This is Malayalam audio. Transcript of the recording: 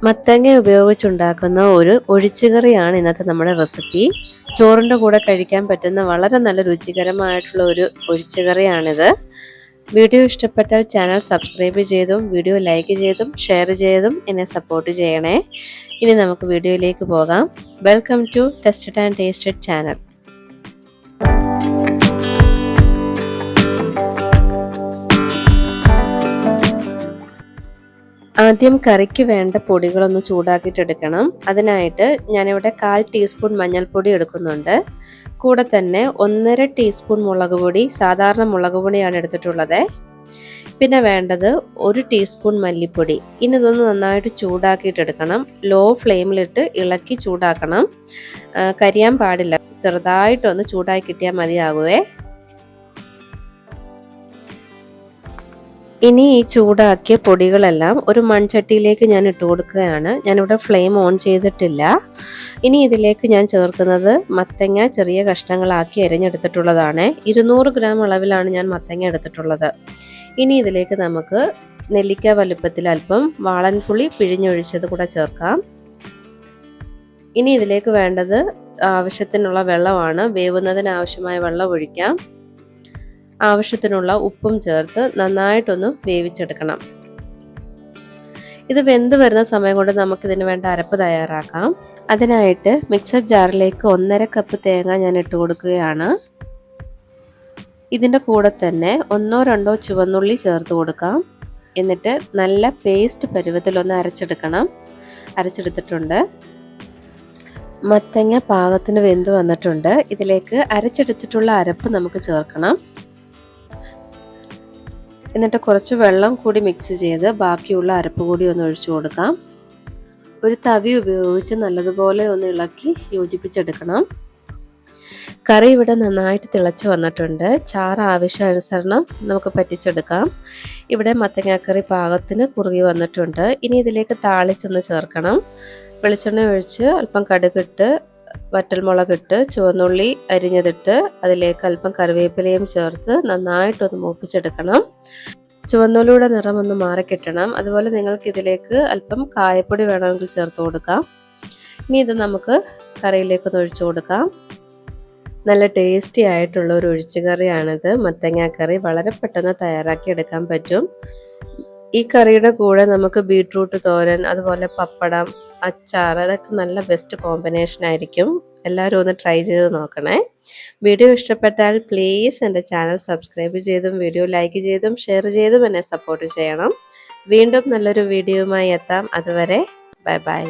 മത്തങ്ങ ഉപയോഗിച്ചുണ്ടാക്കുന്ന ഒരു ഒഴിച്ചുകറിയാണ് ഇന്നത്തെ നമ്മുടെ റെസിപ്പി. ചോറിൻ്റെ കൂടെ കഴിക്കാൻ പറ്റുന്ന വളരെ നല്ല രുചികരമായിട്ടുള്ള ഒരു ഒഴിച്ചുകറിയാണിത്. വീഡിയോ ഇഷ്ടപ്പെട്ടാൽ ചാനൽ സബ്സ്ക്രൈബ് ചെയ്തും വീഡിയോ ലൈക്ക് ചെയ്തും ഷെയർ ചെയ്തും എന്നെ സപ്പോർട്ട് ചെയ്യണേ. ഇനി നമുക്ക് വീഡിയോയിലേക്ക് പോകാം. Welcome to tested and tasted channel. ആദ്യം കറിക്ക് വേണ്ട പൊടികളൊന്ന് ചൂടാക്കിയിട്ടെടുക്കണം. അതിനായിട്ട് ഞാനിവിടെ 1/4 ടീസ്പൂൺ മഞ്ഞൾപ്പൊടി എടുക്കുന്നുണ്ട്. കൂടെ തന്നെ 1.5 ടീസ്പൂൺ മുളക് പൊടി, സാധാരണ മുളക് പൊടിയാണ് എടുത്തിട്ടുള്ളത്. പിന്നെ വേണ്ടത് 1 ടീസ്പൂൺ മല്ലിപ്പൊടി. ഇനി ഇതൊന്ന് നന്നായിട്ട് ചൂടാക്കിയിട്ടെടുക്കണം. ലോ ഫ്ലെയിമിലിട്ട് ഇളക്കി ചൂടാക്കണം. കരിയാൻ പാടില്ല. ചെറുതായിട്ടൊന്ന് ചൂടാക്കി കിട്ടിയാൽ മതിയാകുവേ. ഇനി ഈ ചൂടാക്കിയ പൊടികളെല്ലാം ഒരു മൺചട്ടിയിലേക്ക് ഞാൻ ഇട്ട് കൊടുക്കുകയാണ്. ഞാനിവിടെ ഫ്ലെയിം ഓൺ ചെയ്തിട്ടില്ല. ഇനി ഇതിലേക്ക് ഞാൻ ചേർക്കുന്നത് മത്തങ്ങ ചെറിയ കഷ്ണങ്ങളാക്കി അരിഞ്ഞെടുത്തിട്ടുള്ളതാണ്. 200 ഗ്രാം അളവിലാണ് ഞാൻ മത്തങ്ങ എടുത്തിട്ടുള്ളത്. ഇനി ഇതിലേക്ക് നമുക്ക് നെല്ലിക്ക വലുപ്പത്തിൽ അല്പം വാളൻപുളി പിഴിഞ്ഞൊഴിച്ചത് കൂടെ ചേർക്കാം. ഇനി ഇതിലേക്ക് വേണ്ടത് ആവശ്യത്തിനുള്ള വെള്ളമാണ്. വേവുന്നതിന് ആവശ്യമായ വെള്ളം ഒഴിക്കാം. ആവശ്യത്തിനുള്ള ഉപ്പും ചേർത്ത് നന്നായിട്ടൊന്ന് വേവിച്ചെടുക്കണം. ഇത് വെന്ത് വരുന്ന സമയം കൊണ്ട് നമുക്കിതിന് വേണ്ട അരപ്പ് തയ്യാറാക്കാം. അതിനായിട്ട് മിക്സർ ജാറിലേക്ക് 1.5 കപ്പ് തേങ്ങ ഞാൻ ഇട്ട് കൊടുക്കുകയാണ്. ഇതിൻ്റെ കൂടെ തന്നെ 1-2 ചുവന്നുള്ളി ചേർത്ത് കൊടുക്കാം. എന്നിട്ട് നല്ല പേസ്റ്റ് പരുവത്തിലൊന്ന് അരച്ചെടുക്കണം. അരച്ചെടുത്തിട്ടുണ്ട്. മത്തങ്ങ പാകത്തിന് വെന്ത് വന്നിട്ടുണ്ട്. ഇതിലേക്ക് അരച്ചെടുത്തിട്ടുള്ള അരപ്പ് നമുക്ക് ചേർക്കണം. എന്നിട്ട് കുറച്ച് വെള്ളം കൂടി മിക്സ് ചെയ്ത് ബാക്കിയുള്ള അരപ്പ് കൂടി ഒന്ന് ഒഴിച്ചു കൊടുക്കാം. ഒരു തവി ഉപയോഗിച്ച് നല്ലതുപോലെ ഒന്ന് ഇളക്കി യോജിപ്പിച്ചെടുക്കണം. കറി ഇവിടെ നന്നായിട്ട് തിളച്ച് വന്നിട്ടുണ്ട്. ചാറ് ആവശ്യാനുസരണം നമുക്ക് പറ്റിച്ചെടുക്കാം. ഇവിടെ മത്തങ്ങാക്കറി പാകത്തിന് കുറുകി വന്നിട്ടുണ്ട്. ഇനി ഇതിലേക്ക് താളിച്ചൊന്ന് ചേർക്കണം. വെളിച്ചെണ്ണ ഒഴിച്ച് അല്പം കടുകിട്ട് വറ്റൽമുളകിട്ട് ചുവന്നുള്ളി അരിഞ്ഞതിട്ട് അതിലേക്ക് അല്പം കറിവേപ്പിലയും ചേർത്ത് നന്നായിട്ടൊന്ന് മൂപ്പിച്ചെടുക്കണം. ചുവന്നുള്ളിയുടെ നിറം ഒന്ന് മാറിക്കിട്ടണം. അതുപോലെ നിങ്ങൾക്ക് ഇതിലേക്ക് അല്പം കായപ്പൊടി വേണമെങ്കിൽ ചേർത്ത് കൊടുക്കാം. ഇനി ഇത് നമുക്ക് കറിയിലേക്കൊന്ന് ഒഴിച്ചു കൊടുക്കാം. നല്ല ടേസ്റ്റി ആയിട്ടുള്ള ഒരു ഒഴിച്ചുകറിയാണിത്. മത്തങ്ങ കറി വളരെ പെട്ടെന്ന് തയ്യാറാക്കി എടുക്കാൻ പറ്റും. ഈ കറിയുടെ കൂടെ നമുക്ക് ബീട്രൂട്ട് തോരൻ, അതുപോലെ പപ്പടം, അച്ചാർ, അതൊക്കെ നല്ല ബെസ്റ്റ് കോമ്പിനേഷൻ ആയിരിക്കും. എല്ലാവരും ഒന്ന് ട്രൈ ചെയ്ത് നോക്കണേ. വീഡിയോ ഇഷ്ടപ്പെട്ടാൽ പ്ലീസ് എൻ്റെ ചാനൽ സബ്സ്ക്രൈബ് ചെയ്തും വീഡിയോ ലൈക്ക് ചെയ്തും ഷെയർ ചെയ്തും എന്നെ സപ്പോർട്ട് ചെയ്യണം. വീണ്ടും നല്ലൊരു വീഡിയോയുമായി എത്താം. അതുവരെ ബൈ ബൈ.